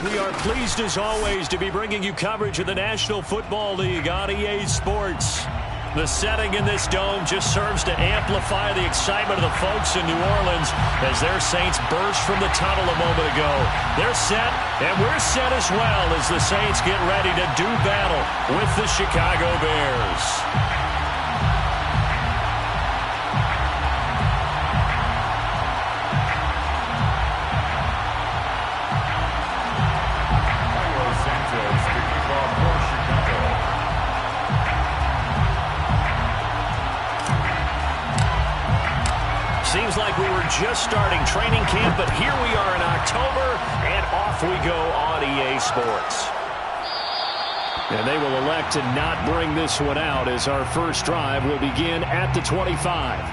We are pleased as always to be bringing you coverage of the National Football League on EA Sports. The setting in this dome just serves to amplify the excitement of the folks in New Orleans as their Saints burst from the tunnel a moment ago. They're set, and we're set as well as the Saints get ready to do battle with the Chicago Bears. Seems like we were just starting training camp, but here we are in October, and off we go on EA Sports. And they will elect to not bring this one out as our first drive will begin at the 25.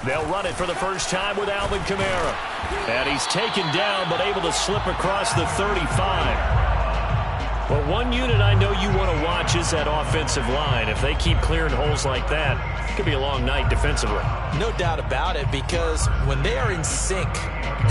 They'll run it for the first time with Alvin Kamara. And he's taken down, but able to slip across the 35. Well, one unit I know you want to watch is that offensive line. If they keep clearing holes like that, it could be a long night defensively. No doubt about it, because when they are in sync,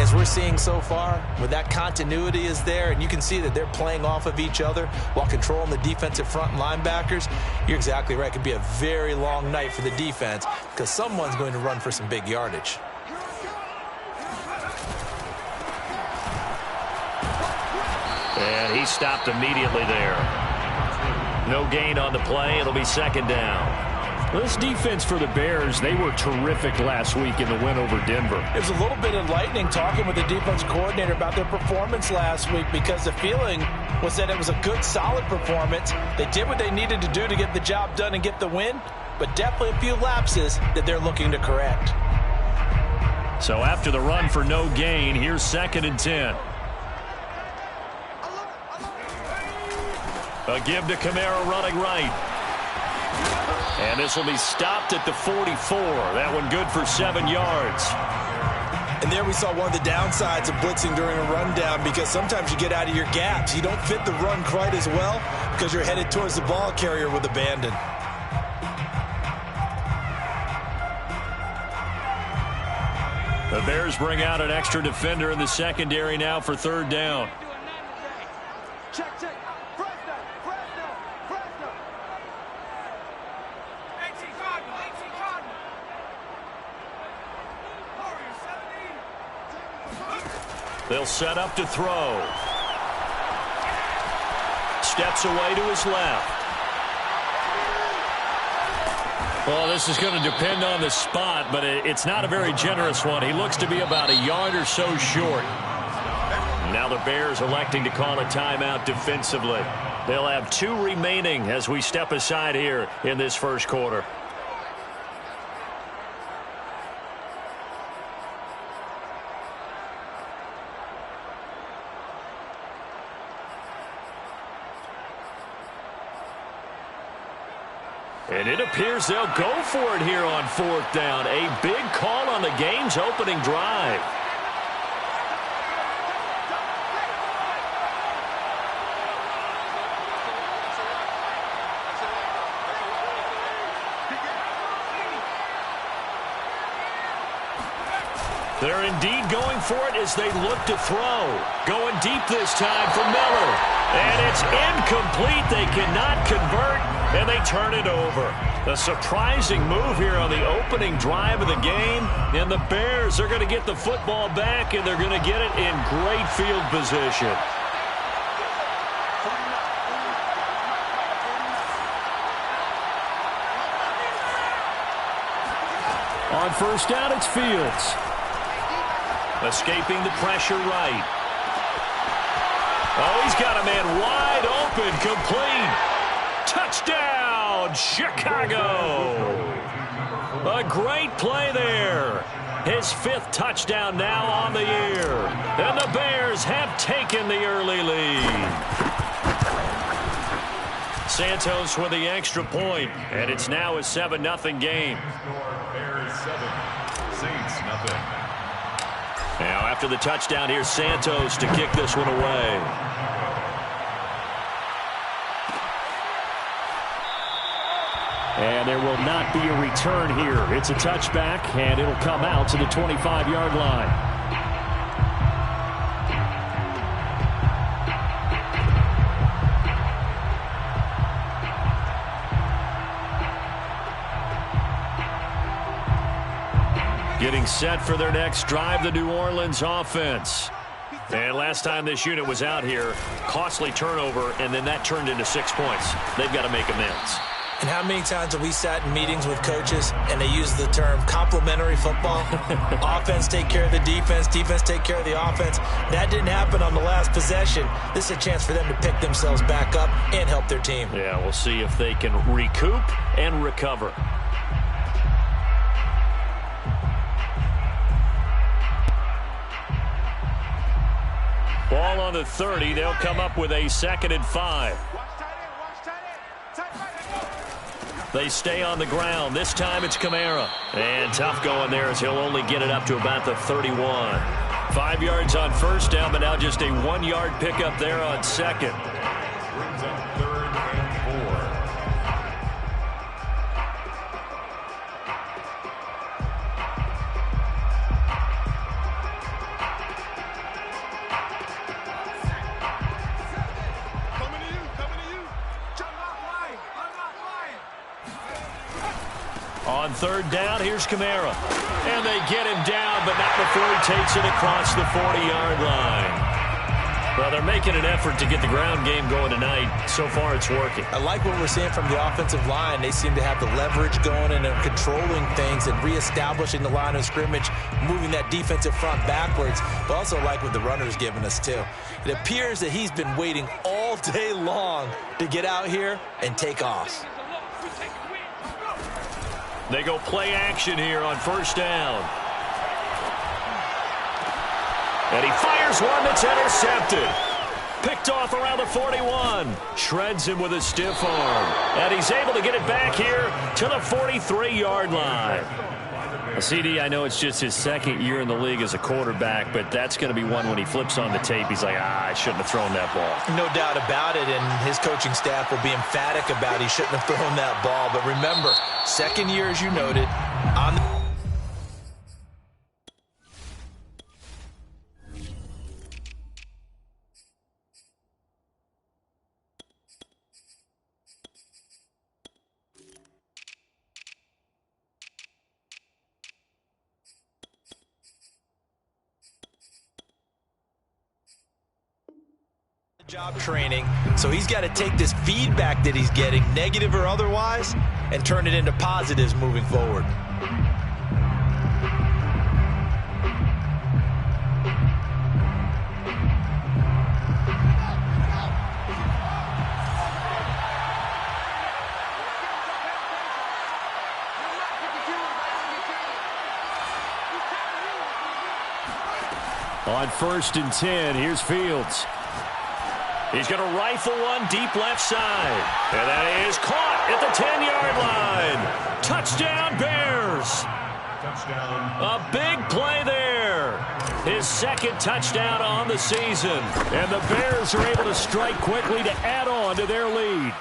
as we're seeing so far, when that continuity is there, and you can see that they're playing off of each other while controlling the defensive front linebackers, you're exactly right. It could be a very long night for the defense because someone's going to run for some big yardage. And he stopped immediately there. No gain on the play. It'll be second down. This defense for the Bears, they were terrific last week in the win over Denver. It was a little bit enlightening talking with the defense coordinator about their performance last week because the feeling was that it was a good, solid performance. They did what they needed to do to get the job done and get the win, but definitely a few lapses that they're looking to correct. So after the run for no gain, here's 2nd and 10. A give to Kamara running right. And this will be stopped at the 44. That one good for 7 yards. And there we saw one of the downsides of blitzing during a rundown because sometimes you get out of your gaps. You don't fit the run quite as well because you're headed towards the ball carrier with abandon. The Bears bring out an extra defender in the secondary now for 3rd down. They'll set up to throw. Steps away to his left. Well, this is going to depend on the spot, but it's not a very generous one. He looks to be about a yard or so short. Now the Bears electing to call a timeout defensively. They'll have 2 remaining as we step aside here in this first quarter. And it appears they'll go for it here on 4th down. A big call on the game's opening drive. They're indeed going for it as they look to throw. Going deep this time for Miller. And it's incomplete. They cannot convert, and they turn it over. A surprising move here on the opening drive of the game. And the Bears are going to get the football back, and they're going to get it in great field position. On 1st down, it's Fields. Escaping the pressure right. Oh, he's got a man wide open, complete. Touchdown, Chicago. A great play there. His 5th touchdown now on the year. And the Bears have taken the early lead. Santos with the extra point, and it's now a 7-0 game. Bears 7, Saints nothing. Now after the touchdown, here's Santos to kick this one away. And there will not be a return here. It's a touchback, and it'll come out to the 25-yard line. Getting set for their next drive, the New Orleans offense. And last time this unit was out here, costly turnover, and then that turned into 6 points. They've got to make amends. And how many times have we sat in meetings with coaches and they use the term complementary football? Offense take care of the defense, defense take care of the offense. That didn't happen on the last possession. This is a chance for them to pick themselves back up and help their team. Yeah, we'll see if they can recoup and recover. Ball on the 30. They'll come up with a 2nd and 5. They stay on the ground. This time it's Kamara. And tough going there as he'll only get it up to about the 31. 5 yards on first down, but now just a 1-yard pickup there on second. Brings up 3rd and 4. On 3rd down, here's Kamara. And they get him down, but not before he takes it across the 40-yard line. Well, they're making an effort to get the ground game going tonight. So far, it's working. I like what we're seeing from the offensive line. They seem to have the leverage going and are controlling things and reestablishing the line of scrimmage, moving that defensive front backwards. But also like what the runner's giving us, too. It appears that he's been waiting all day long to get out here and take off. They go play action here on 1st down. And he fires one that's intercepted. Picked off around the 41. Shreds him with a stiff arm. And he's able to get it back here to the 43-yard line. CD, I know it's just his 2nd year in the league as a quarterback, but that's going to be one when he flips on the tape. He's like, I shouldn't have thrown that ball. No doubt about it, and his coaching staff will be emphatic about he shouldn't have thrown that ball. But remember, 2nd year, as you noted, on the job training, so he's got to take this feedback that he's getting, negative or otherwise, and turn it into positives moving forward. On 1st and 10, here's Fields. He's going to rifle one deep left side. And that is caught at the 10-yard line. Touchdown, Bears. Touchdown. A big play there. His 2nd touchdown on the season. And the Bears are able to strike quickly to add on to their lead.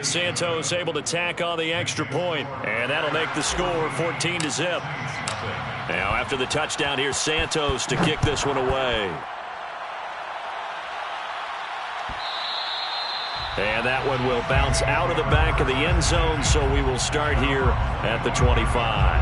Santos able to tack on the extra point. And that'll make the score 14-0. Now after the touchdown, here's Santos to kick this one away. And that one will bounce out of the back of the end zone, so we will start here at the 25.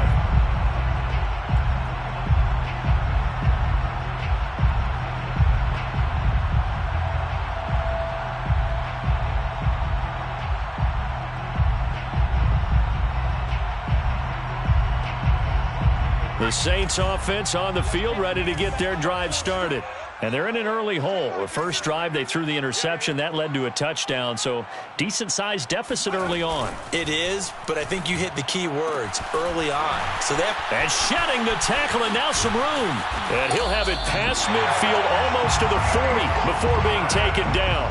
The Saints offense on the field ready to get their drive started. And they're in an early hole. The first drive, they threw the interception. That led to a touchdown, so decent-sized deficit early on. It is, but I think you hit the key words, early on. So and shedding the tackle, and now some room. And he'll have it past midfield almost to the 40 before being taken down.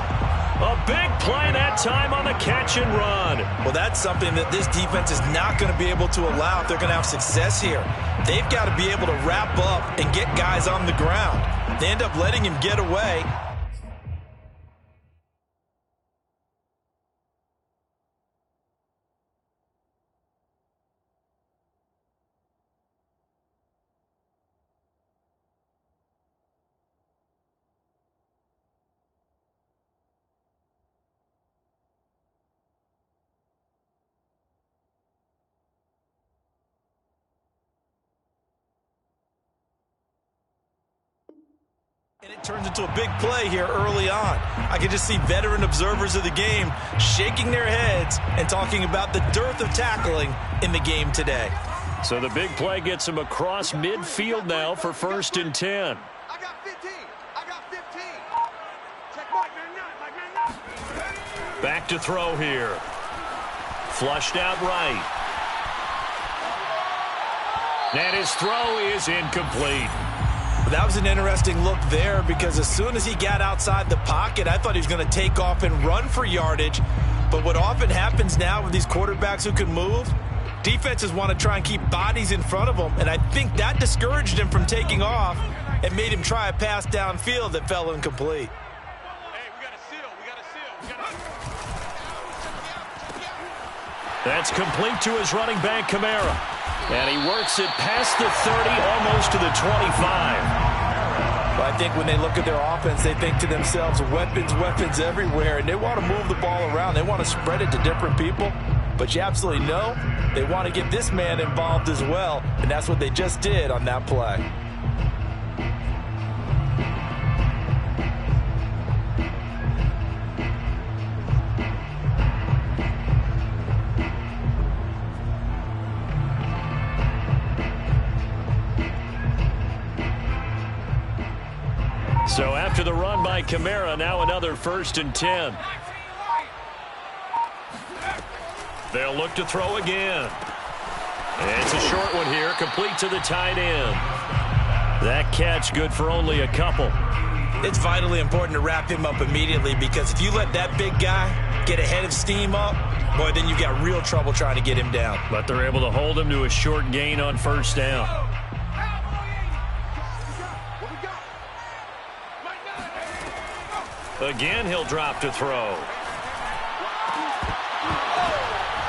A big play that time on the catch and run. Well, that's something that this defense is not going to be able to allow if they're going to have success here. They've got to be able to wrap up and get guys on the ground. They end up letting him get away. And it turns into a big play here early on. I can just see veteran observers of the game shaking their heads and talking about the dearth of tackling in the game today. So the big play gets him across midfield now for 1st and 10. I got 15. I got 15. Check Mike, man. Back to throw here. Flushed out right. And his throw is incomplete. That was an interesting look there because as soon as he got outside the pocket, I thought he was going to take off and run for yardage. But what often happens now with these quarterbacks who can move, defenses want to try and keep bodies in front of them. And I think that discouraged him from taking off and made him try a pass downfield that fell incomplete. Hey, we got a seal. We got a seal. That's complete to his running back, Kamara. And he works it past the 30, almost to the 25. Well, I think when they look at their offense, they think to themselves, weapons, weapons everywhere, and they want to move the ball around. They want to spread it to different people. But you absolutely know they want to get this man involved as well, and that's what they just did on that play. So after the run by Kamara, now another 1st and 10. They'll look to throw again. And it's a short one here, complete to the tight end. That catch good for only a couple. It's vitally important to wrap him up immediately because if you let that big guy get ahead of steam up, boy, then you've got real trouble trying to get him down. But they're able to hold him to a short gain on 1st down. Again, he'll drop to throw.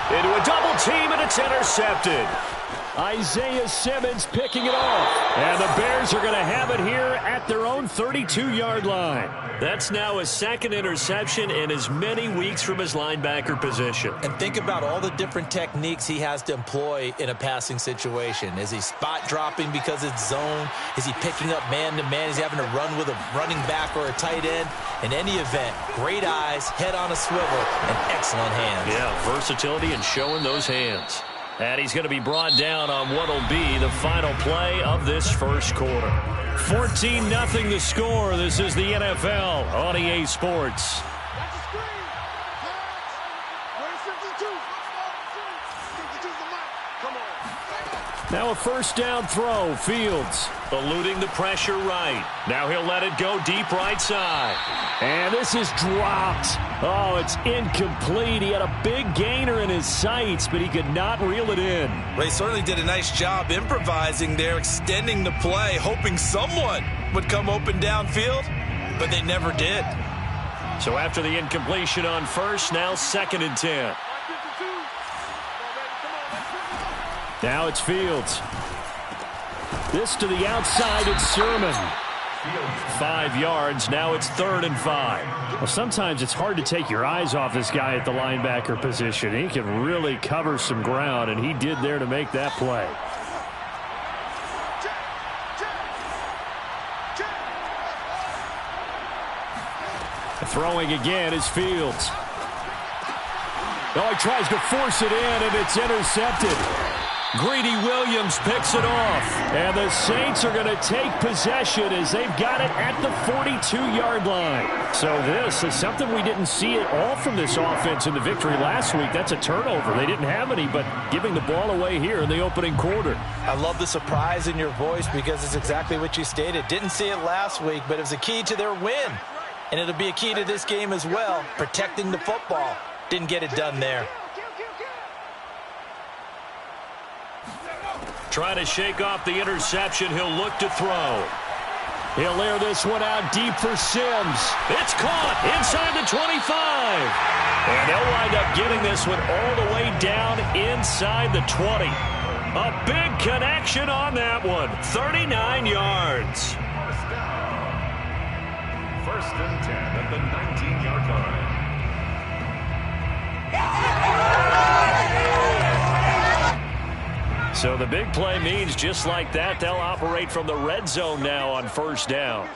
Into a double team, and it's intercepted. Isaiah Simmons picking it off. And the Bears are going to have it here at their own 32-yard line. That's now his 2nd interception in as many weeks from his linebacker position. And think about all the different techniques he has to employ in a passing situation. Is he spot dropping because it's zone? Is he picking up man-to-man? Is he having to run with a running back or a tight end? In any event, great eyes, head on a swivel, and excellent hands. Yeah, versatility and showing those hands. And he's going to be brought down on what will be the final play of this first quarter. 14-0 the score. This is the NFL on EA Sports. Now a 1st down throw. Fields eluding the pressure right. Now he'll let it go deep right side. And this is dropped. Oh, it's incomplete. He had a big gainer in his sights, but he could not reel it in. Well, he certainly did a nice job improvising there, extending the play, hoping someone would come open downfield, but they never did. So after the incompletion on 1st, now 2nd and 10. Now it's Fields. This to the outside, it's Sermon. 5 yards, now it's 3rd and 5. Well, sometimes it's hard to take your eyes off this guy at the linebacker position. He can really cover some ground, and he did there to make that play. Throwing again is Fields. Oh, he tries to force it in, and it's intercepted. Greedy Williams picks it off. And the Saints are going to take possession as they've got it at the 42-yard line. So this is something we didn't see at all from this offense in the victory last week. That's a turnover. They didn't have any, but giving the ball away here in the opening quarter. I love the surprise in your voice because it's exactly what you stated. Didn't see it last week, but it was a key to their win. And it'll be a key to this game as well, protecting the football. Didn't get it done there. Trying to shake off the interception. He'll look to throw. He'll air this one out deep for Sims. It's caught inside the 25. And they'll wind up getting this one all the way down inside the 20. A big connection on that one. 39 yards. First and 10 at the 19-yard line. So the big play means just like that, they'll operate from the red zone now on first down.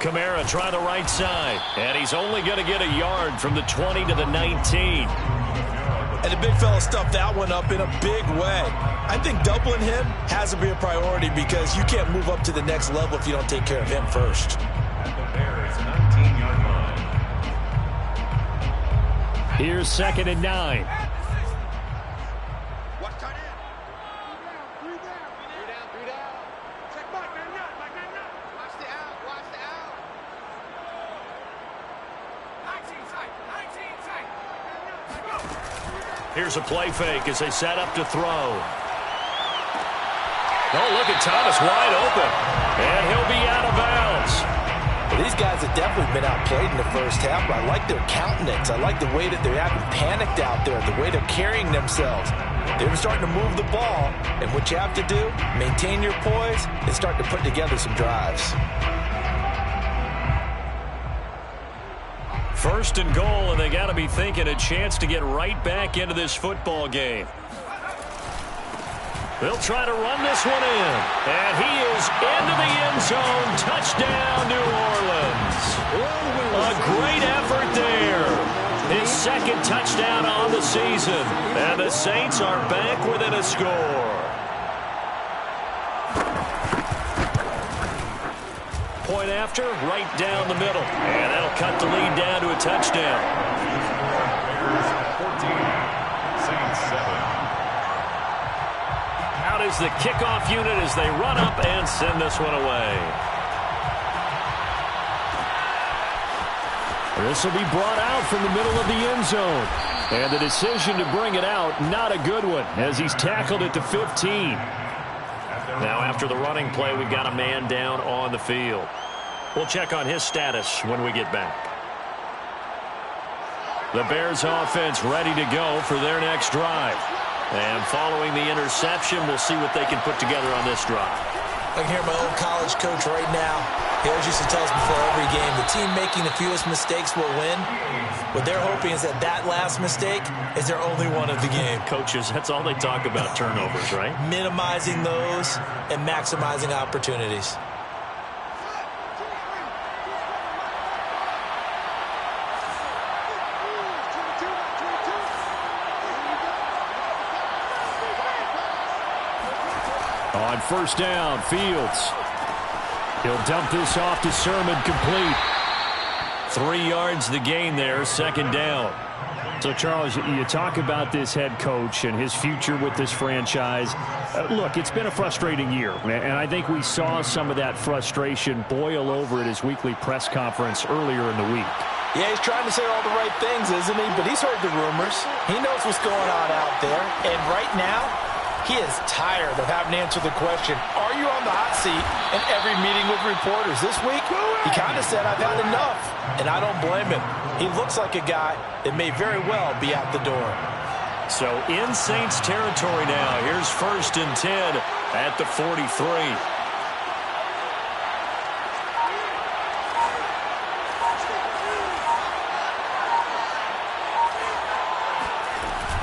Kamara trying the right side, and he's only going to get a yard from the 20 to the 19. And the big fella stuffed that one up in a big way. I think doubling him has to be a priority because you can't move up to the next level if you don't take care of him first. At the Bears' 19-yard line. Here's 2nd and 9. Here's a play fake as they set up to throw. Oh, look at Thomas wide open. And he'll be out of bounds. Well, these guys have definitely been outplayed in the first half, but I like their countenance. I like the way that they're acting panicked out there, the way they're carrying themselves. They're starting to move the ball, and what you have to do, maintain your poise and start to put together some drives. First and goal, and they got to be thinking a chance to get right back into this football game. They'll try to run this one in, and he is into the end zone. Touchdown, New Orleans. A great effort there. His second touchdown on the season, and the Saints are back within a score. Point after, right down the middle. And that'll cut the lead down to a touchdown. Bears 14, Saints 7. Out is the kickoff unit as they run up and send this one away. This will be brought out from the middle of the end zone. And the decision to bring it out, not a good one, as he's tackled at the 15. Now, after the running play, we've got a man down on the field. We'll check on his status when we get back. The Bears offense ready to go for their next drive. And following the interception, we'll see what they can put together on this drive. I can hear my old college coach right now. He always used to tell us before every game, the team making the fewest mistakes will win. What they're hoping is that that last mistake is their only one of the game. Coaches, that's all they talk about, turnovers, right? Minimizing those and maximizing opportunities. On first down, Fields. He'll dump this off to Sermon, complete. 3 yards the gain there, second down. So, Charles, you talk about this head coach and his future with this franchise. Look, it's been a frustrating year, and I think we saw some of that frustration boil over at his weekly press conference earlier in the week. Yeah, he's trying to say all the right things, isn't he? But he's heard the rumors. He knows what's going on out there. And right now, he is tired of having to answer the question, are you on the hot seat in every meeting with reporters? This week, he kind of said, I've had enough, and I don't blame him. He looks like a guy that may very well be out the door. So in Saints territory now, here's 1st and 10 at the 43.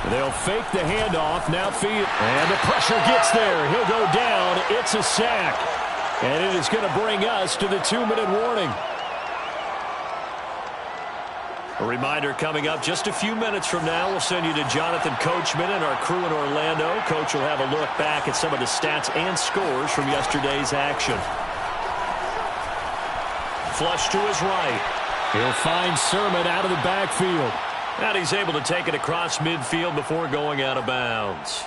They'll fake the handoff. Now Field. And the pressure gets there. He'll go down. It's a sack. And it is going to bring us to the 2-minute warning. A reminder coming up just a few minutes from now. We'll send you to Jonathan Coachman and our crew in Orlando. Coach will have a look back at some of the stats and scores from yesterday's action. Flush to his right. He'll find Sermon out of the backfield. And he's able to take it across midfield before going out of bounds.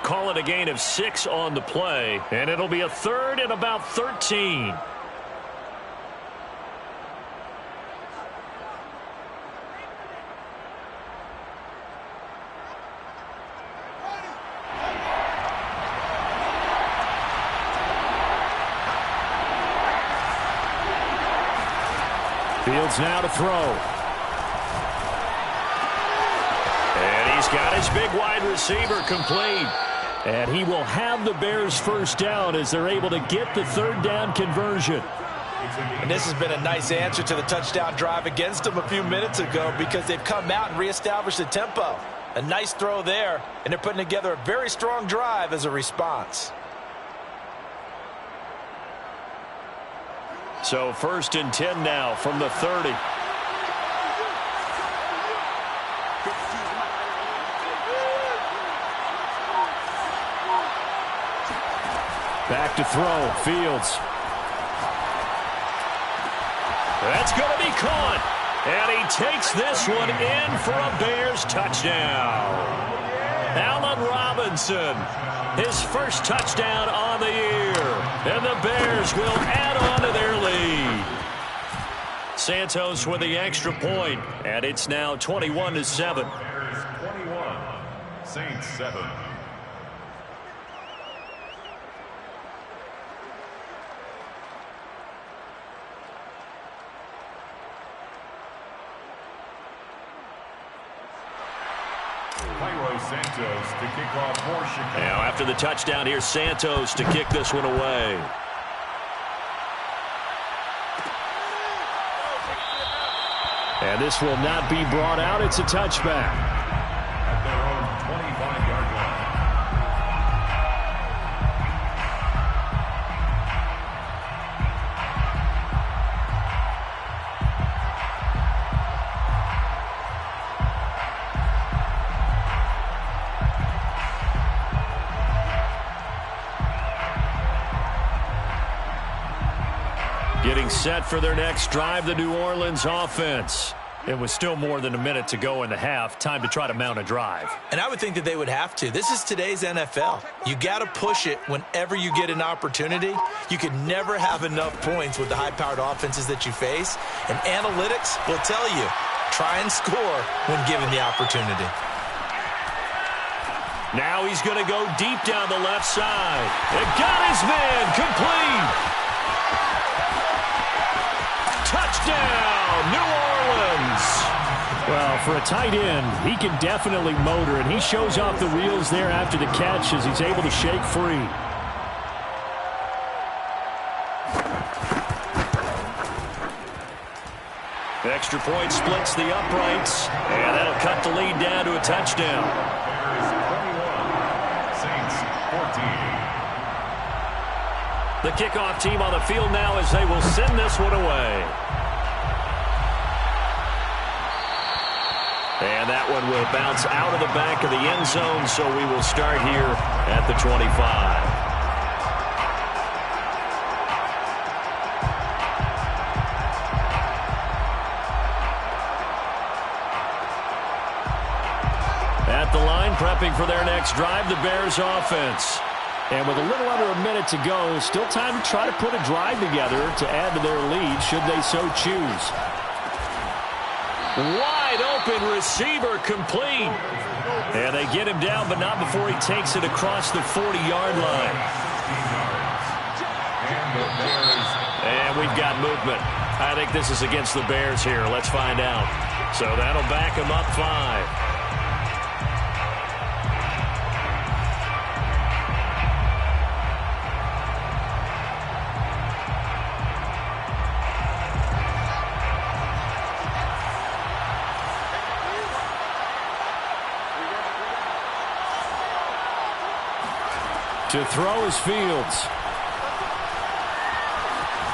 Call it a gain of 6 on the play, and it'll be a 3rd and about 13. Fields now to throw. And he's got his big wide receiver complete. And he will have the Bears first down as they're able to get the third down conversion. And this has been a nice answer to the touchdown drive against them a few minutes ago because they've come out and reestablished the tempo. A nice throw there, and they're putting together a very strong drive as a response. So 1st and 10 now from the 30. Back to throw. Fields. That's going to be caught. And he takes this one in for a Bears touchdown. Allen Robinson, his first touchdown on the year. And the Bears will add on to their lead. Santos with the extra point, and it's now 21-7. Bears 21, Saints 7. Santos to kick off for Chicago. Now after the touchdown, here's Santos to kick this one away. And this will not be brought out. It's a touchback. At their own 25-yard line. Getting set for their next drive, the New Orleans offense. It was still more than a minute to go in the half. Time to try to mount a drive. And I would think that they would have to. This is today's NFL. You got to push it whenever you get an opportunity. You can never have enough points with the high-powered offenses that you face. And analytics will tell you, try and score when given the opportunity. Now he's going to go deep down the left side. It got his man complete. Touchdown, New Orleans. Well, for a tight end, he can definitely motor, and he shows off the wheels there after the catch as he's able to shake free. The extra point splits the uprights, and that'll cut the lead down to a touchdown. Bears 21, Saints 14. The kickoff team on the field now as they will send this one away. And that one will bounce out of the back of the end zone, so we will start here at the 25. At the line, prepping for their next drive, the Bears offense. And with a little under a minute to go, still time to try to put a drive together to add to their lead should they so choose. Wide open receiver complete. And they get him down, but not before he takes it across the 40-yard line. And we've got movement. I think this is against the Bears here. Let's find out. So that'll back him up 5. To throw is Fields.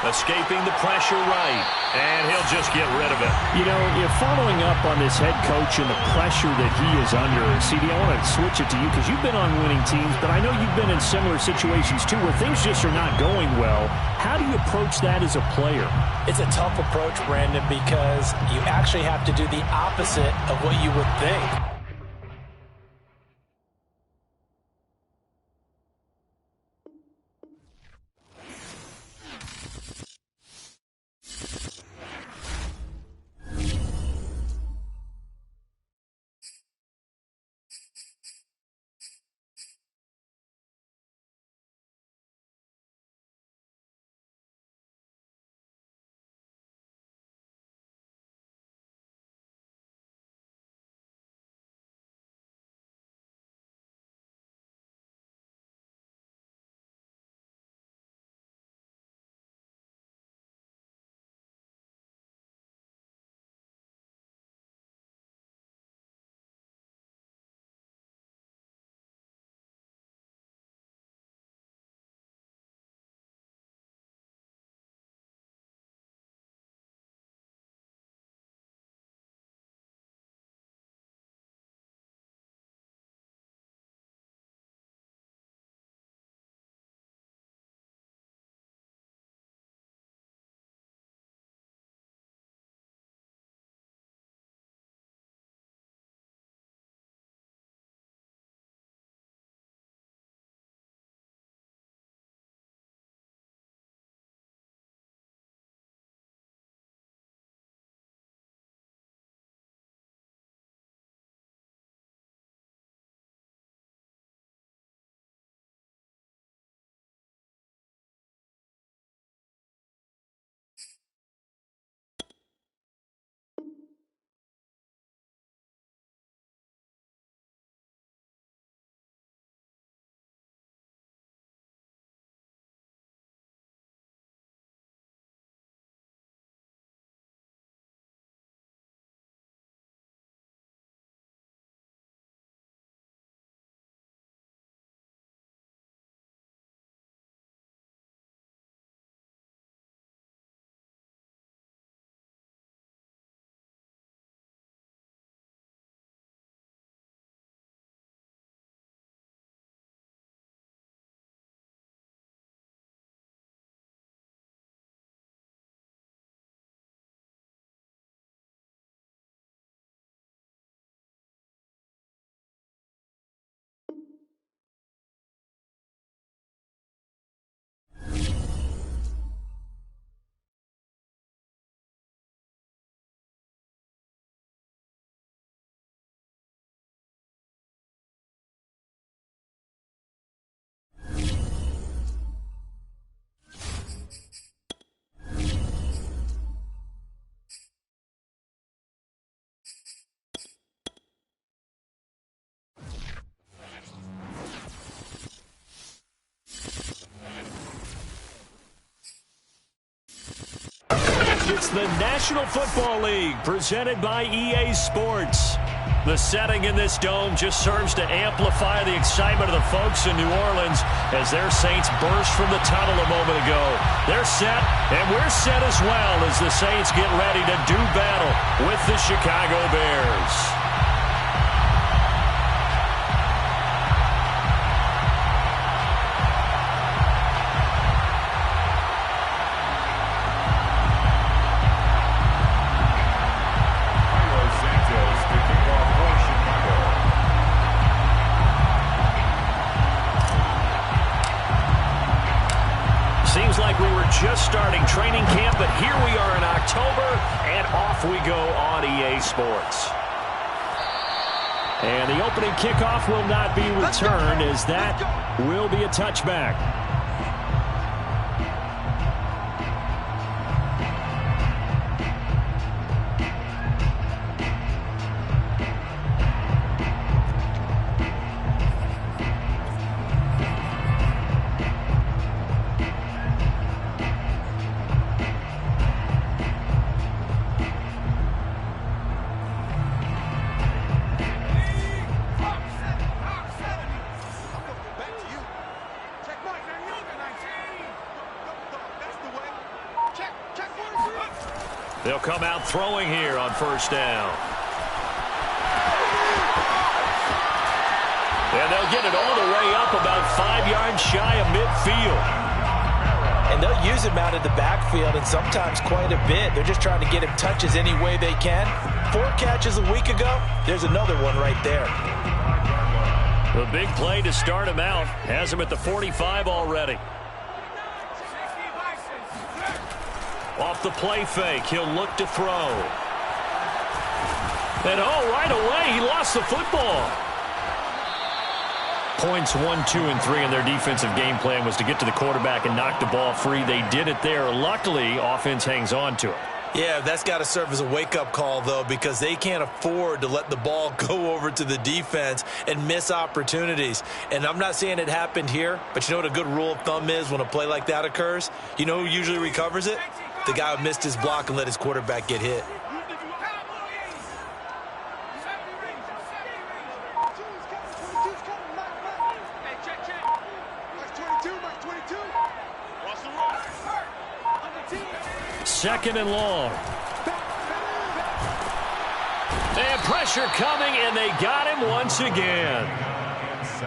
Escaping the pressure right. And he'll just get rid of it. You know, you're following up on this head coach and the pressure that he is under. CD, I want to switch it to you because you've been on winning teams, but I know you've been in similar situations too where things just are not going well. How do you approach that as a player? It's a tough approach, Brandon, because you actually have to do the opposite of what you would think. the National Football League, presented by EA Sports. The setting in this dome just serves to amplify the excitement of the folks in New Orleans as their Saints burst from the tunnel a moment ago. They're set, and we're set as well as the Saints get ready to do battle with the Chicago Bears. Just starting training camp, but here we are in October, and off we go on EA Sports. And the opening kickoff will not be returned, as that will be a touchback. They'll come out throwing here on first down. And they'll get it all the way up about 5 yards shy of midfield. And they'll use him out of the backfield, and sometimes quite a bit. They're just trying to get him touches any way they can. 4 catches a week ago. There's another one right there. The big play to start him out has him at the 45 already. Off the play fake, he'll look to throw. And right away, he lost the football. Points 1, 2, and 3 in their defensive game plan was to get to the quarterback and knock the ball free. They did it there. Luckily, offense hangs on to it. Yeah, that's got to serve as a wake-up call, though, because they can't afford to let the ball go over to the defense and miss opportunities. And I'm not saying it happened here, but you know what a good rule of thumb is when a play like that occurs? You know who usually recovers it? The guy who missed his block and let his quarterback get hit. Second and long. And pressure coming, and they got him once again.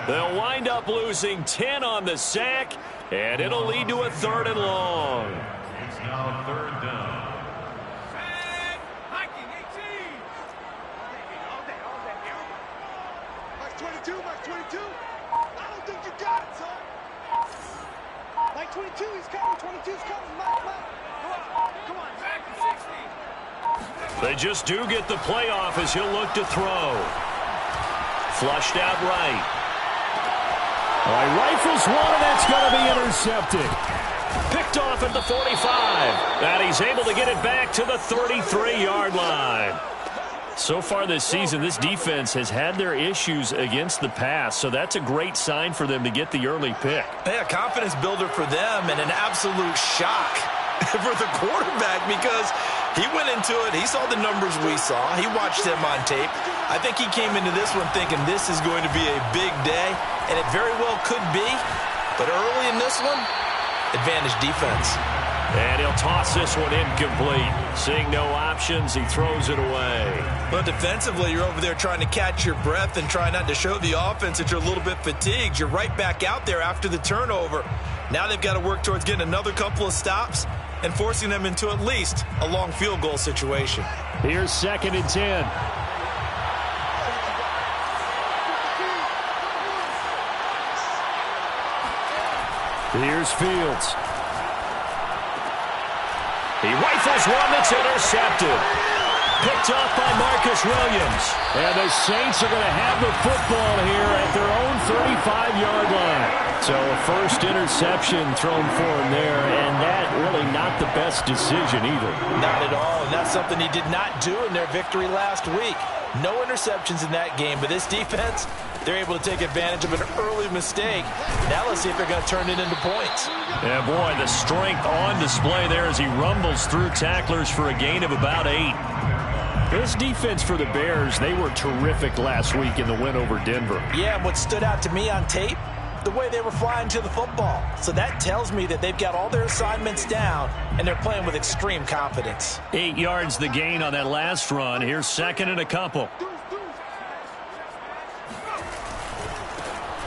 They'll wind up losing 10 on the sack, and it'll lead to a 3rd and long. It's now 3rd down. Mike 22, Mike 22. I don't think you got it, son. Mike 22, he's coming. 22's coming. Mike. Come on, back to 60. They just do get the playoff as he'll look to throw. Flushed out right. Rifles one, and that's going to be intercepted. Picked off at the 45. And he's able to get it back to the 33-yard line. So far this season, this defense has had their issues against the pass, so that's a great sign for them to get the early pick. Yeah, confidence builder for them, and an absolute shock for the quarterback because he went into it. He saw the numbers we saw. He watched them on tape. I think he came into this one thinking this is going to be a big day, and it very well could be. But early in this one, advantage defense. And he'll toss this one incomplete. Seeing no options, he throws it away. Well, defensively, you're over there trying to catch your breath and try not to show the offense that you're a little bit fatigued. You're right back out there after the turnover. Now they've got to work towards getting another couple of stops and forcing them into at least a long field goal situation. Here's 2nd and 10. Here's Fields. He rifles one that's intercepted. Picked off by Marcus Williams. And the Saints are going to have the football here at their own 35-yard line. So a first interception thrown for him there, and that really not the best decision either. Not at all, and that's something he did not do in their victory last week. No interceptions in that game, but this defense, They're able to take advantage of an early mistake. Now let's see if they're going to turn it into points. Yeah, boy, the strength on display there as he rumbles through tacklers for a gain of about 8. This defense for the Bears, they were terrific last week in the win over Denver. Yeah, and what stood out to me on tape, the way they were flying to the football. So that tells me that they've got all their assignments down, and they're playing with extreme confidence. 8 yards the gain on that last run. Here's second and a couple.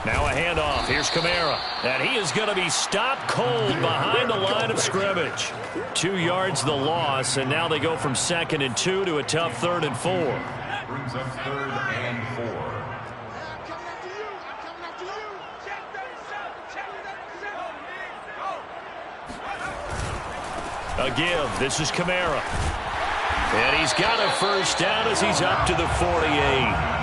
Now a handoff. Here's Kamara. And he is going to be stopped cold behind the line of scrimmage. 2 yards the loss, and now they go from 2nd and 2 to a tough 3rd and 4. Brings up 3rd and 4. A give. This is Kamara. And he's got a first down as he's up to the 48.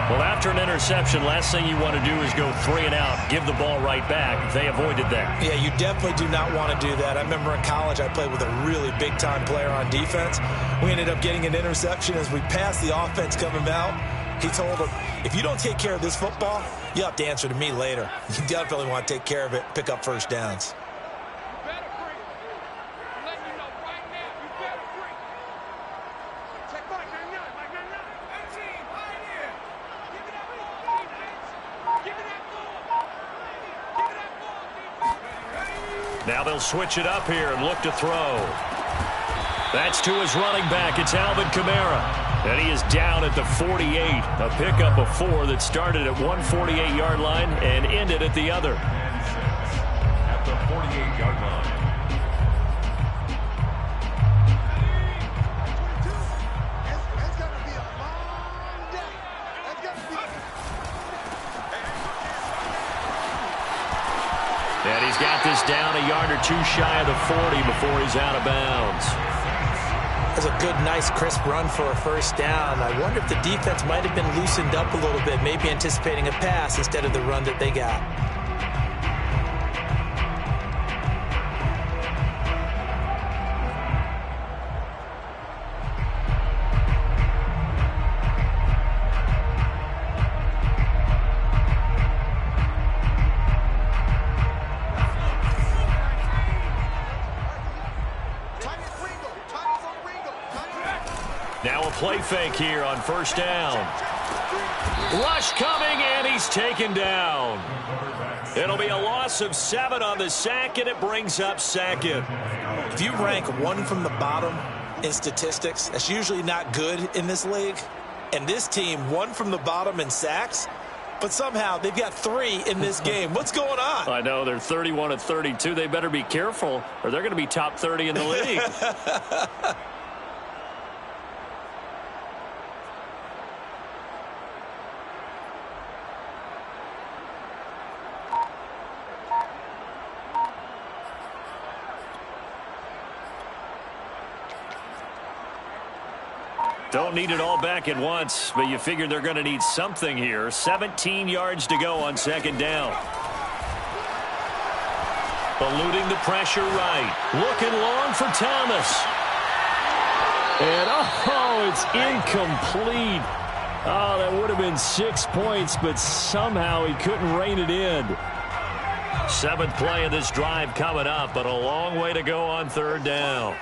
Well, after an interception, last thing you want to do is go 3 and out, give the ball right back. They avoided that. Yeah, you definitely do not want to do that. I remember in college I played with a really big-time player on defense. We ended up getting an interception as we passed the offense coming out. He told him, if you don't take care of this football, you'll have to answer to me later. You definitely want to take care of it, pick up first downs. Now they'll switch it up here and look to throw. That's to his running back. It's Alvin Kamara. And he is down at the 48. A pickup of 4 that started at one 48-yard line and ended at the other. At the 48-yard line. And he's got this down a yard or 2 shy of the 40 before he's out of bounds. That's a good, nice, crisp run for a first down. I wonder if the defense might have been loosened up a little bit, maybe anticipating a pass instead of the run that they got. Now a play fake here on first down. Rush coming, and he's taken down. It'll be a loss of 7 on the sack, and it brings up 2nd. If you rank 1 from the bottom in statistics, that's usually not good in this league. And this team, 1 from the bottom in sacks, but somehow they've got 3 in this game. What's going on? I know, they're 31 of 32. They better be careful, or they're going to be top 30 in the league. Don't need it all back at once, but you figure they're going to need something here. 17 yards to go on 2nd down. Eluding the pressure right. Looking long for Thomas. And, oh, it's incomplete. Oh, that would have been 6 points, but somehow he couldn't rein it in. 7th play of this drive coming up, but a long way to go on 3rd down.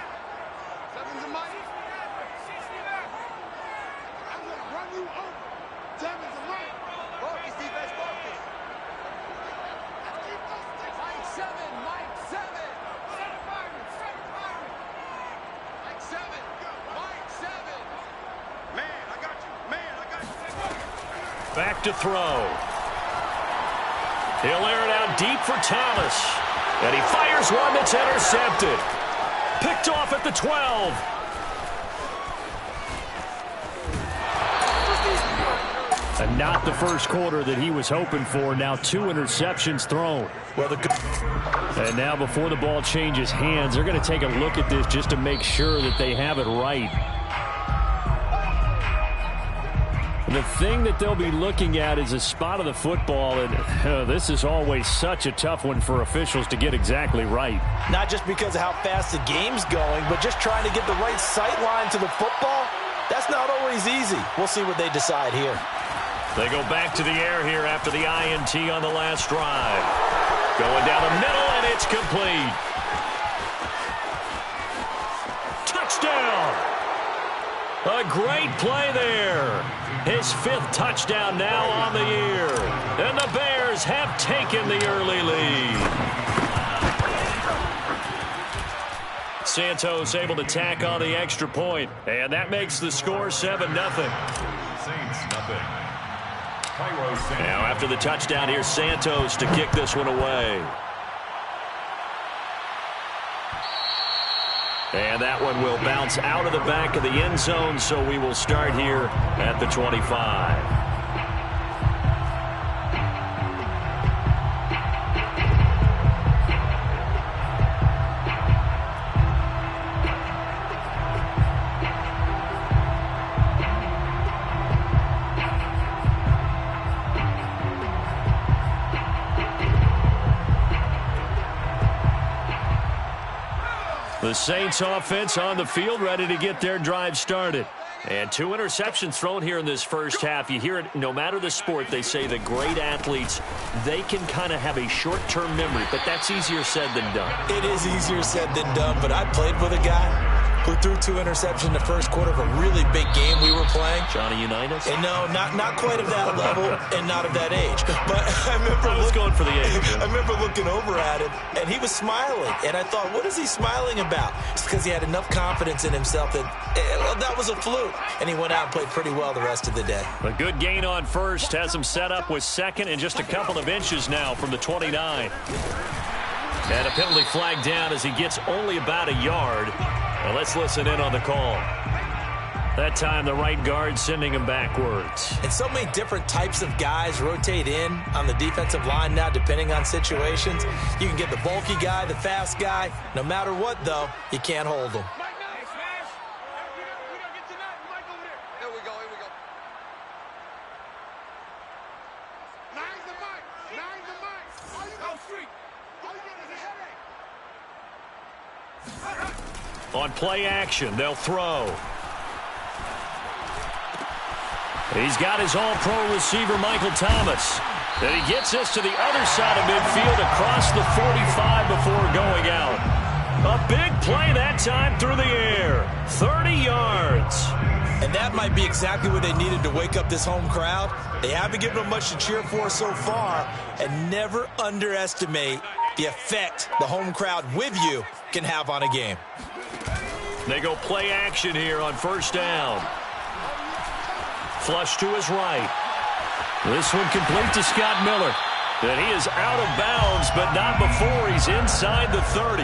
Back to throw. He'll air it out deep for Thomas. And he fires one that's intercepted. Picked off at the 12. And not the first quarter that he was hoping for. Now 2 interceptions thrown. Well, and now before the ball changes hands, they're going to take a look at this just to make sure that they have it right. The thing that they'll be looking at is a spot of the football, and this is always such a tough one for officials to get exactly right. Not just because of how fast the game's going, but just trying to get the right sight line to the football. That's not always easy. We'll see what they decide here. They go back to the air here after the INT on the last drive. Going down the middle, and it's complete. Touchdown! A great play there. His 5th touchdown now on the year. And the Bears have taken the early lead. Santos able to tack on the extra point, and that makes the score 7-0. Saints nothing. Now after the touchdown, here's Santos to kick this one away. And that one will bounce out of the back of the end zone, so we will start here at the 25. The Saints offense on the field, ready to get their drive started. And 2 interceptions thrown here in this first half. You hear it, no matter the sport, they say the great athletes, they can kind of have a short-term memory, but that's easier said than done. It is easier said than done, but I played with a guy who threw 2 interceptions in the first quarter of a really big game we were playing. Johnny Unitas? And no, not quite of that level and not of that age. But I remember going for the age. I remember looking over at him, and he was smiling. And I thought, what is he smiling about? It's because he had enough confidence in himself that that was a fluke. And he went out and played pretty well the rest of the day. A good gain on first has him set up with second and just a couple of inches now from the 29. And a penalty flag down as he gets only about a yard. Now let's listen in on the call. That time the right guard sending him backwards. And so many different types of guys rotate in on the defensive line now depending on situations. You can get the bulky guy, the fast guy. No matter what, though, you can't hold them. On play action, they'll throw. He's got his all-pro receiver, Michael Thomas. And he gets this to the other side of midfield across the 45 before going out. A big play that time through the air. 30 yards. And that might be exactly what they needed to wake up this home crowd. They haven't given them much to cheer for so far. And never underestimate the effect the home crowd with you can have on a game. They go play action here on first down. Flush to his right. This one complete to Scott Miller. And he is out of bounds, but not before he's inside the 30.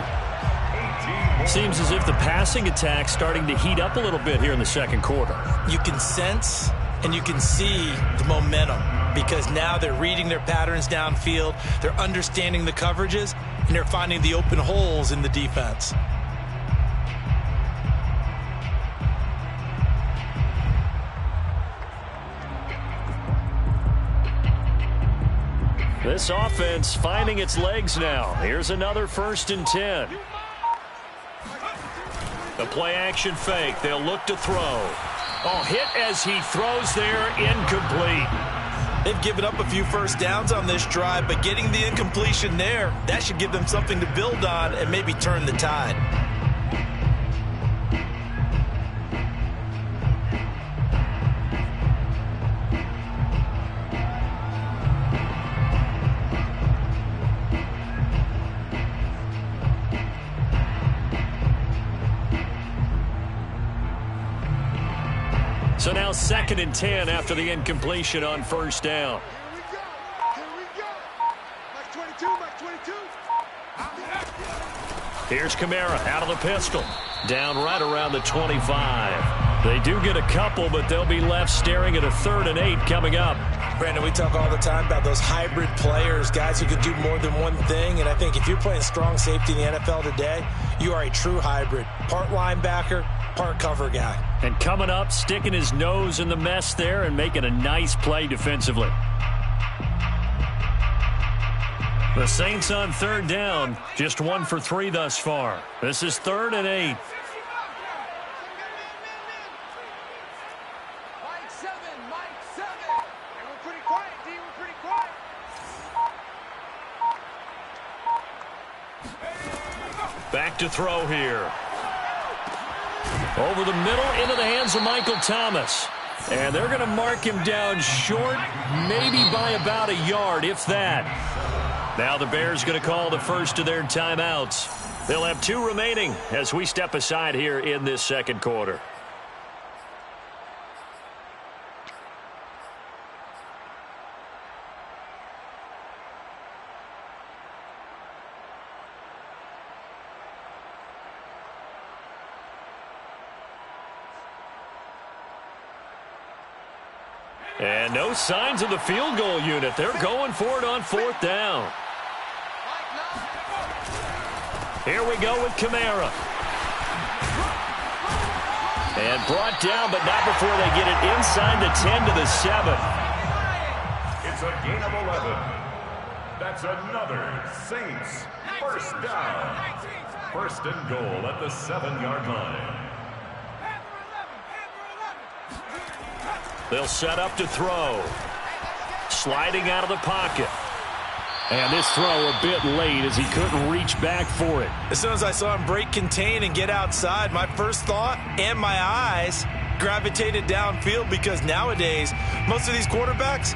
Seems as if the passing attack's starting to heat up a little bit here in the second quarter. You can sense and you can see the momentum because now they're reading their patterns downfield, they're understanding the coverages, and they're finding the open holes in the defense. This offense finding its legs now. Here's another 1st and 10. The play action fake. They'll look to throw. Oh, hit as he throws there, incomplete. They've given up a few first downs on this drive, but getting the incompletion there, that should give them something to build on and maybe turn the tide. So now 2nd and 10 after the incompletion on first down. Here we go. Mike 22, Mike 22. Here's Kamara out of the pistol. Down right around the 25. They do get a couple, but they'll be left staring at a 3rd and 8 coming up. Brandon, we talk all the time about those hybrid players, guys who can do more than one thing. And I think if you're playing strong safety in the NFL today, you are a true hybrid. Part linebacker, part cover guy. And coming up, sticking his nose in the mess there and making a nice play defensively. The Saints on 3rd down, just 1 for 3 thus far. This is 3rd and 8. Mike 7, Mike 7. We're pretty quiet, D. We're pretty quiet. Back to throw here. Over the middle, into the hands of Michael Thomas. And they're going to mark him down short, maybe by about a yard, if that. Now the Bears going to call the first of their timeouts. They'll have 2 remaining as we step aside here in this second quarter. And no signs of the field goal unit. They're going for it on 4th down. Here we go with Kamara. And brought down, but not before they get it inside the 10 to the 7. It's a gain of 11. That's another Saints first down. 1st and goal at the 7-yard line. They'll set up to throw. Sliding out of the pocket. And this throw a bit late as he couldn't reach back for it. As soon as I saw him break contain and get outside, my first thought and my eyes gravitated downfield, because nowadays, most of these quarterbacks,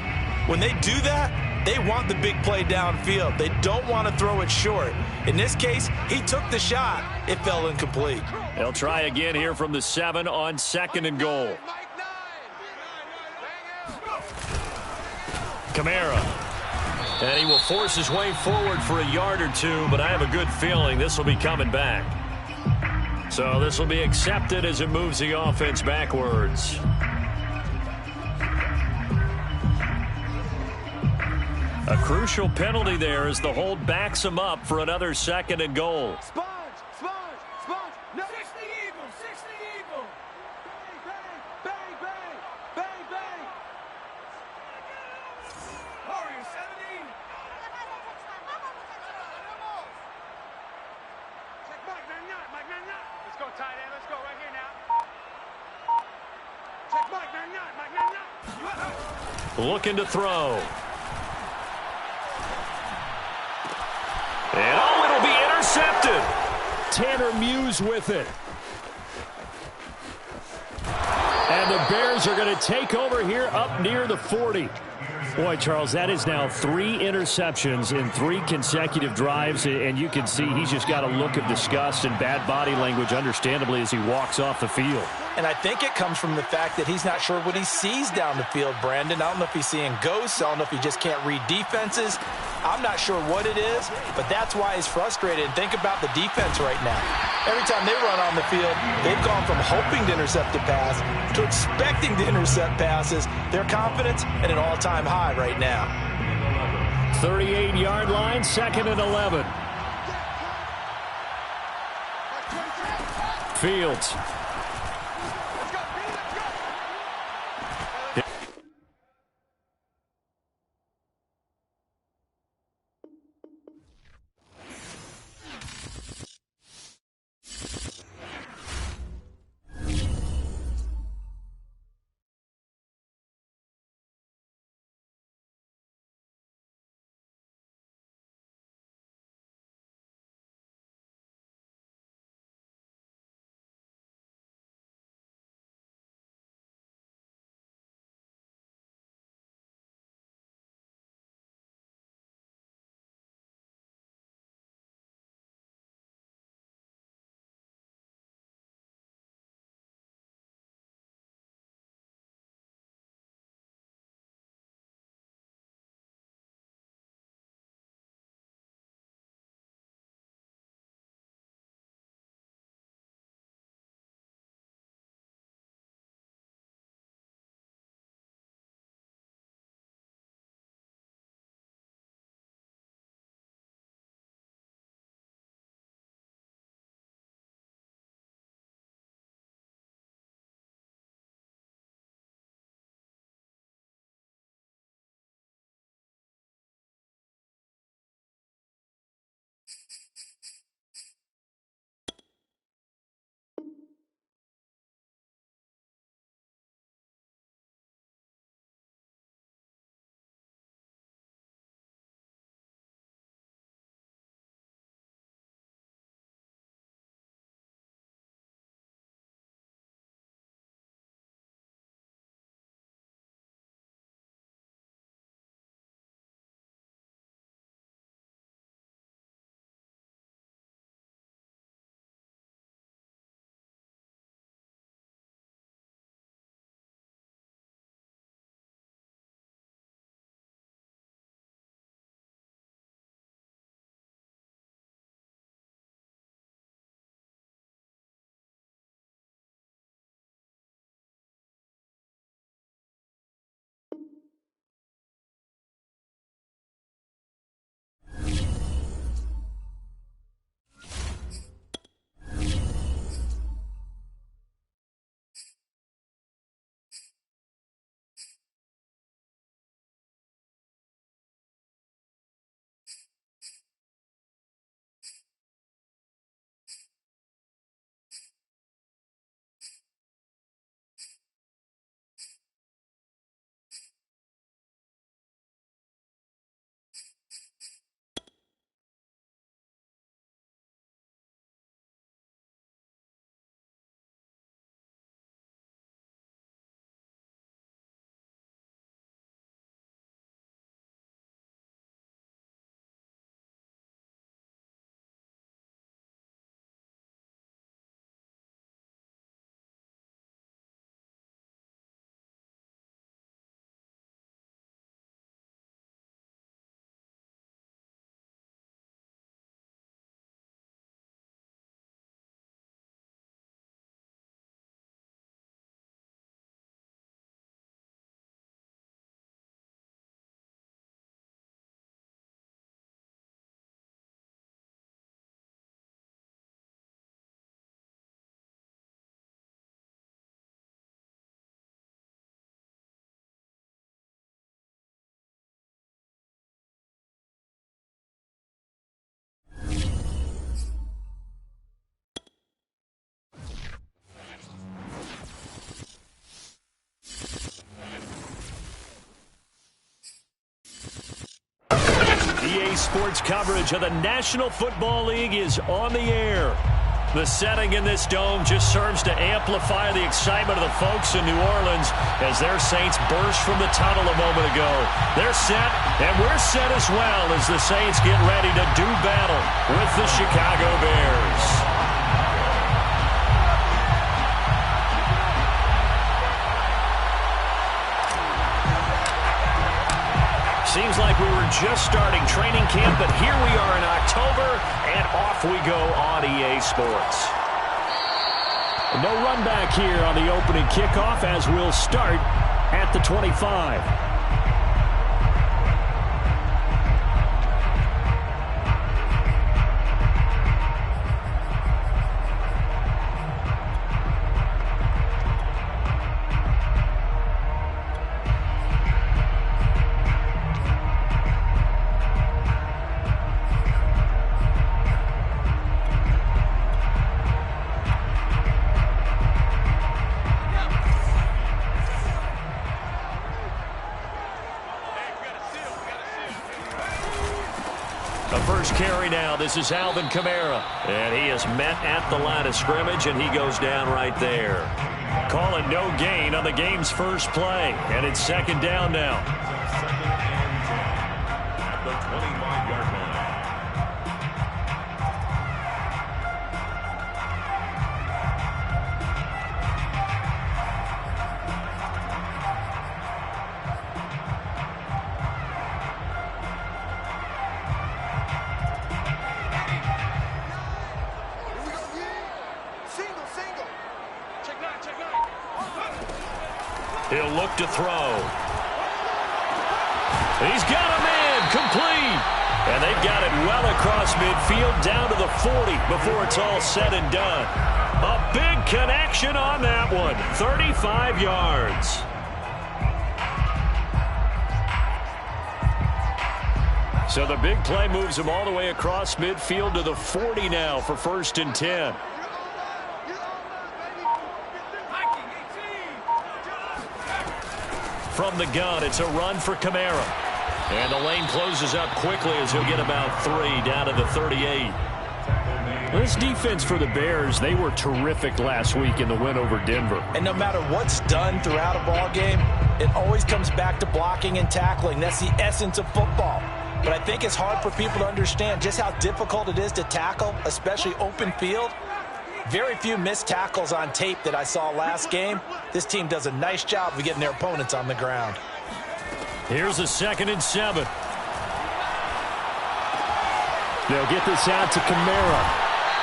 when they do that, they want the big play downfield. They don't want to throw it short. In this case, he took the shot. It fell incomplete. They'll try again here from the 7 on 2nd and goal. Kamara. And he will force his way forward for a yard or 2, but I have a good feeling this will be coming back. So this will be accepted as it moves the offense backwards. A crucial penalty there as the hold backs him up for another 2nd and goal. Sponge! No. 60 Eagles! 60 Eagles! Bang, bang, bang, bang, bang! Warrior 70! Check Mike 99, Let's go, tight end. Let's go right here now. Check Mike 99, Looking to throw. And it'll be intercepted. Tanner Muse with it. And the Bears are going to take over here up near the 40. Boy, Charles, that is now 3 interceptions in 3 consecutive drives, and you can see he's just got a look of disgust and bad body language, understandably, as he walks off the field. And I think it comes from the fact that he's not sure what he sees down the field, Brandon. I don't know if he's seeing ghosts. I don't know if he just can't read defenses. I'm not sure what it is, but that's why he's frustrated. And think about the defense right now. Every time they run on the field, they've gone from hoping to intercept a pass to expecting to intercept passes. Their confidence at an all-time high right now. 38-yard line, 2nd and 11. Fields Sports coverage of the National Football League is on the air. The setting in this dome just serves to amplify the excitement of the folks in New Orleans as their Saints burst from the tunnel a moment ago. They're set, and we're set as well as the Saints get ready to do battle with the Chicago Bears. Seems like we were just starting training camp, but here we are in October, and off we go on EA Sports. No run back here on the opening kickoff as we'll start at the 25. Carry now. This is Alvin Kamara, and he is met at the line of scrimmage, and he goes down right there. Calling no gain on the game's first play, and it's second down now. At the 25-yard line. He'll look to throw. He's got a man complete. And they've got it well across midfield down to the 40 before it's all said and done. A big connection on that one. 35 yards. So the big play moves him all the way across midfield to the 40 now for 1st and 10. From the gun, it's a run for Kamara. And the lane closes up quickly as he'll get about 3 down to the 38. This defense for the Bears, they were terrific last week in the win over Denver. And no matter what's done throughout a ball game, it always comes back to blocking and tackling. That's the essence of football. But I think it's hard for people to understand just how difficult it is to tackle, especially open field. Very few missed tackles on tape that I saw last game. This team does a nice job of getting their opponents on the ground. Here's a 2nd and 7. They'll get this out to Kamara.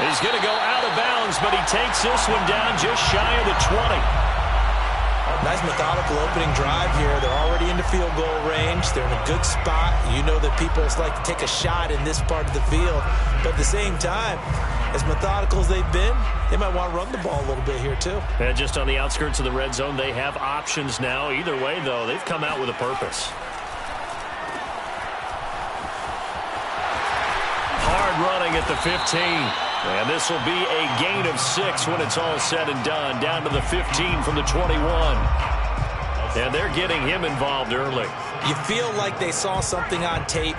He's going to go out of bounds, but he takes this one down just shy of the 20. Nice methodical opening drive here. They're already in the field goal range. They're in a good spot. You know that people like to take a shot in this part of the field. But at the same time, as methodical as they've been, they might want to run the ball a little bit here too. And just on the outskirts of the red zone, they have options now. Either way, though, they've come out with a purpose. Hard running at the 15. And this will be a gain of 6 when it's all said and done. Down to the 15 from the 21. And they're getting him involved early. You feel like they saw something on tape,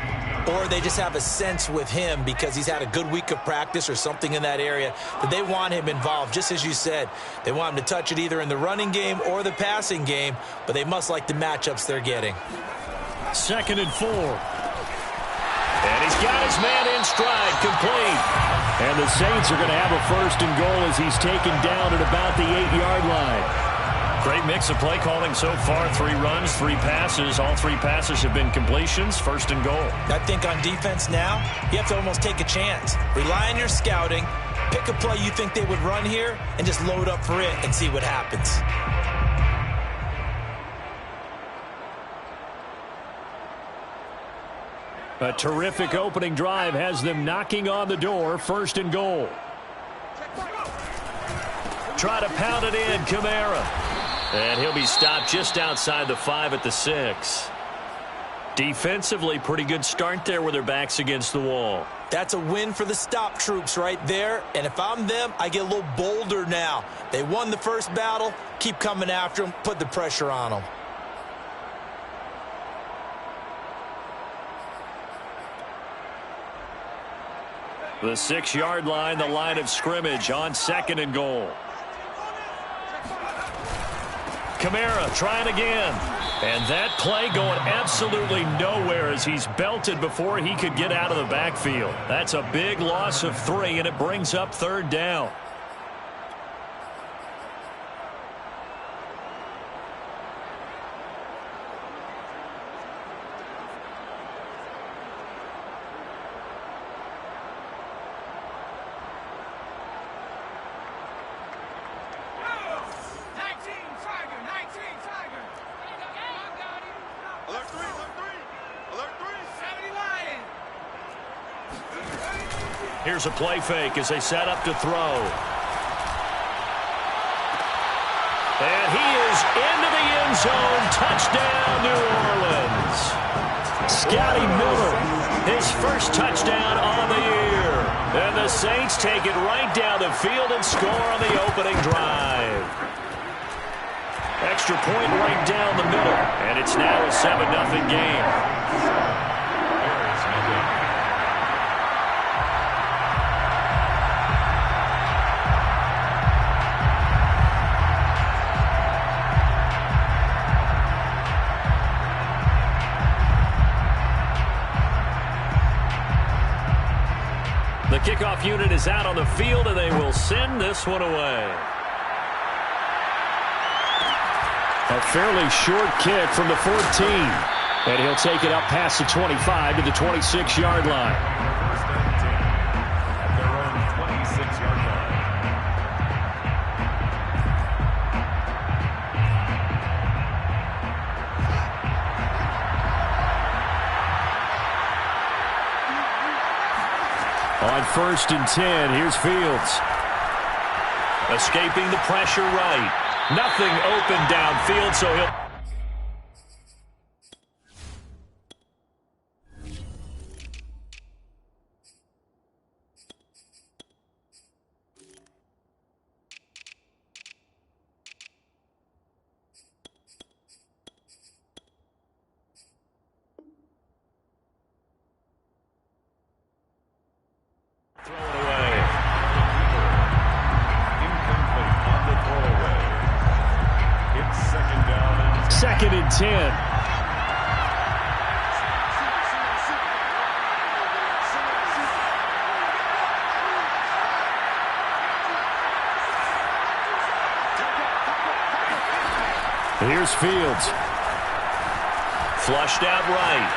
or they just have a sense with him because he's had a good week of practice or something in that area that they want him involved. Just as you said, they want him to touch it either in the running game or the passing game, but they must like the matchups they're getting. 2nd and 4. And he's got his man in stride, complete. And the Saints are going to have a 1st and goal as he's taken down at about the 8-yard line. Great mix of play calling so far. 3 runs, 3 passes. All 3 passes have been completions. 1st and goal. I think on defense now, you have to almost take a chance. Rely on your scouting. Pick a play you think they would run here and just load up for it and see what happens. A terrific opening drive has them knocking on the door. 1st and goal. Try to pound it in, Kamara. And he'll be stopped just outside the 5 at the 6. Defensively, pretty good start there with their backs against the wall. That's a win for the stop troops right there. And if I'm them, I get a little bolder now. They won the first battle. Keep coming after them. Put the pressure on them. The 6-yard line, the line of scrimmage on 2nd and goal. Kamara trying again. And that play going absolutely nowhere as he's belted before he could get out of the backfield. That's a big loss of 3, and it brings up 3rd down. Here's a play fake as they set up to throw. And he is into the end zone. Touchdown, New Orleans. Scotty Miller, his first touchdown on the year. And the Saints take it right down the field and score on the opening drive. Extra point right down the middle. And it's now a 7-0 game. The kickoff unit is out on the field, and they will send this one away. A fairly short kick from the 14. And he'll take it up past the 25 to the 26-yard line. First and 10 at their own 26-yard line. On 1st and 10, here's Fields. Escaping the pressure right. Nothing open downfield, so he'll... throw it away. Incomplete on the throwaway. It's 2nd down and 2nd and 10. Here's Fields. Flushed out right.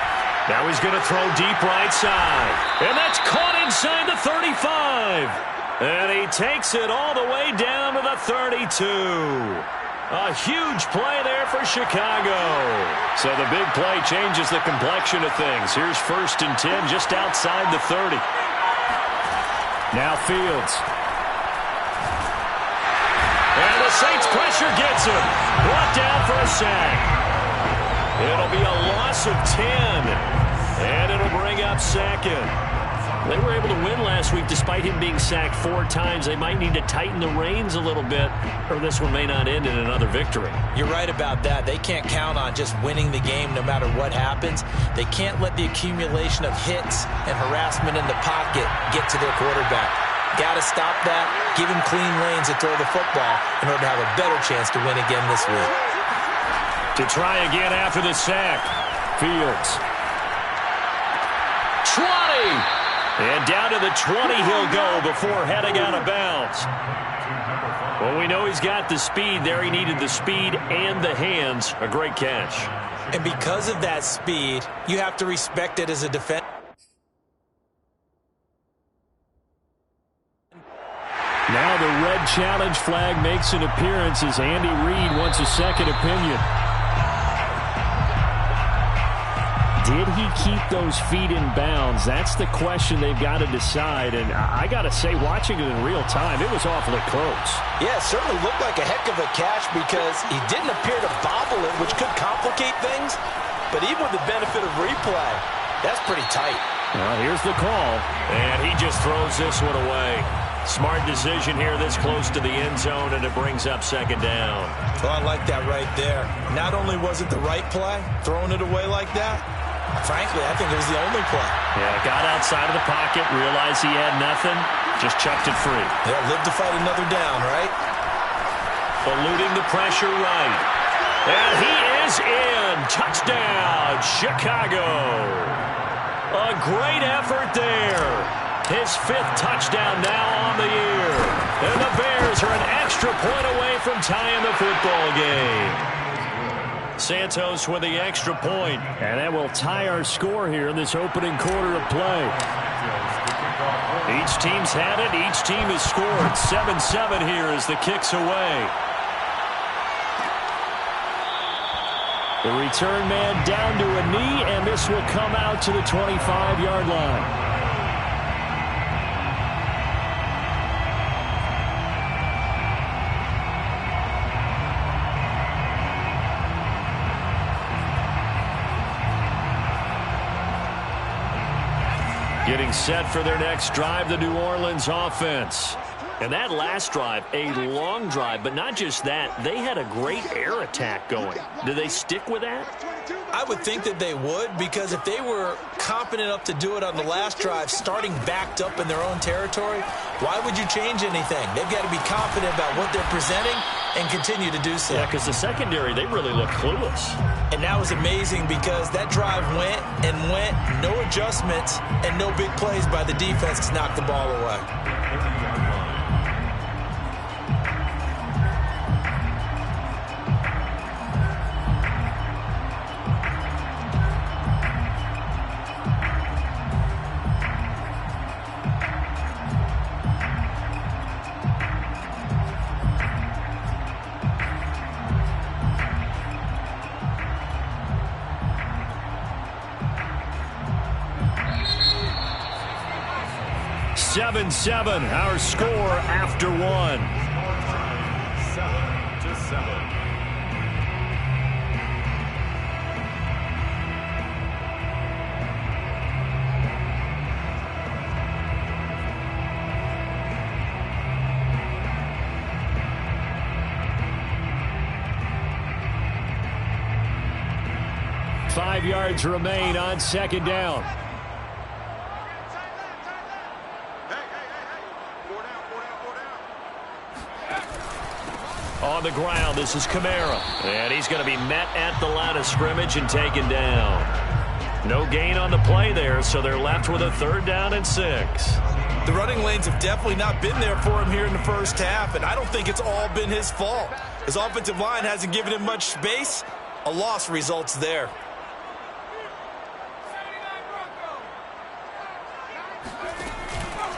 Now he's going to throw deep right side. And that's caught inside the 35. And he takes it all the way down to the 32. A huge play there for Chicago. So the big play changes the complexion of things. Here's 1st and 10 just outside the 30. Now Fields. And the Saints pressure gets him. Brought down for a sack. It'll be a loss of 10. And it'll bring up 2nd. They were able to win last week despite him being sacked 4 times. They might need to tighten the reins a little bit, or this one may not end in another victory. You're right about that. They can't count on just winning the game no matter what happens. They can't let the accumulation of hits and harassment in the pocket get to their quarterback. Got to stop that, give him clean lanes to throw the football in order to have a better chance to win again this week. To try again after the sack, Fields. 20! And down to the 20 he'll go before heading out of bounds. Well, we know he's got the speed there. He needed the speed and the hands. A great catch. And because of that speed, you have to respect it as a defense. Now the red challenge flag makes an appearance as Andy Reid wants a second opinion. Did he keep those feet in bounds? That's the question they've got to decide. And I got to say, watching it in real time, it was awfully close. Yeah, it certainly looked like a heck of a catch because he didn't appear to bobble it, which could complicate things. But even with the benefit of replay, that's pretty tight. Well, here's the call. And he just throws this one away. Smart decision here this close to the end zone, and it brings up 2nd down. Well, I like that right there. Not only was it the right play, throwing it away like that, Frankly, I think it was the only play. Yeah, got outside of the pocket, realized he had nothing, just chucked it free. Yeah, live to fight another down, right? Eluding the pressure right. And he is in. Touchdown, Chicago. A great effort there. His 5th touchdown now on the year. And the Bears are an extra point away from tying the football game. Santos with the extra point. And that will tie our score here in this opening quarter of play. Each team's had it. Each team has scored. 7-7 here as the kick's away. The return man down to a knee, and this will come out to the 25-yard line. Getting set for their next drive, the New Orleans offense. And that last drive, a long drive, but not just that. They had a great air attack going. Do they stick with that? I would think that they would, because if they were competent enough to do it on the last drive, starting backed up in their own territory, why would you change anything? They've got to be confident about what they're presenting and continue to do so. Yeah, because the secondary, they really look clueless. And that was amazing because that drive went and went, no adjustments, and no big plays by the defense to knock the ball away. 7-7, our score after one. 7-7. 5 yards remain on second down. On the ground, this is Kamara. And he's going to be met at the line of scrimmage and taken down. No gain on the play there, so they're left with a 3rd down and 6. The running lanes have definitely not been there for him here in the first half, and I don't think it's all been his fault. His offensive line hasn't given him much space. A loss results there.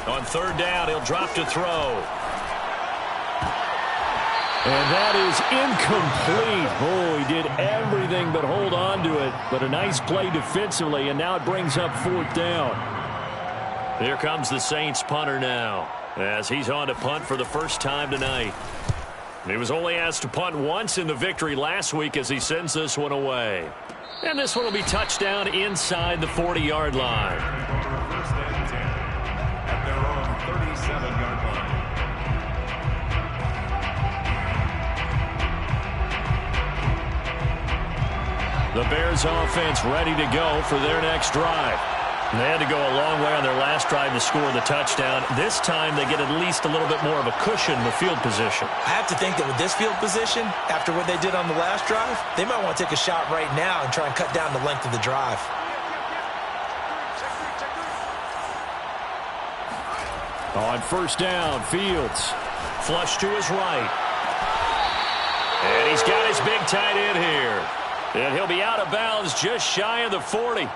On 3rd down, he'll drop to throw. And that is incomplete. Oh, he did everything but hold on to it. But a nice play defensively, and now it brings up 4th down. Here comes the Saints punter now, as he's on to punt for the first time tonight. He was only asked to punt once in the victory last week as he sends this one away. And this one will be touchdown inside the 40-yard line. First and 10 at their own 37-yard line. The Bears offense ready to go for their next drive. They had to go a long way on their last drive to score the touchdown. This time they get at least a little bit more of a cushion in the field position. I have to think that with this field position, after what they did on the last drive, they might want to take a shot right now and try and cut down the length of the drive. On 1st down, Fields. Flush to his right. And he's got his big tight end here. And he'll be out of bounds just shy of the 40.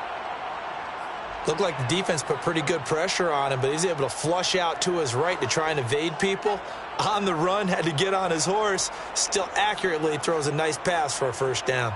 Looked like the defense put pretty good pressure on him, but he's able to flush out to his right to try and evade people. On the run, had to get on his horse. Still accurately throws a nice pass for a 1st down.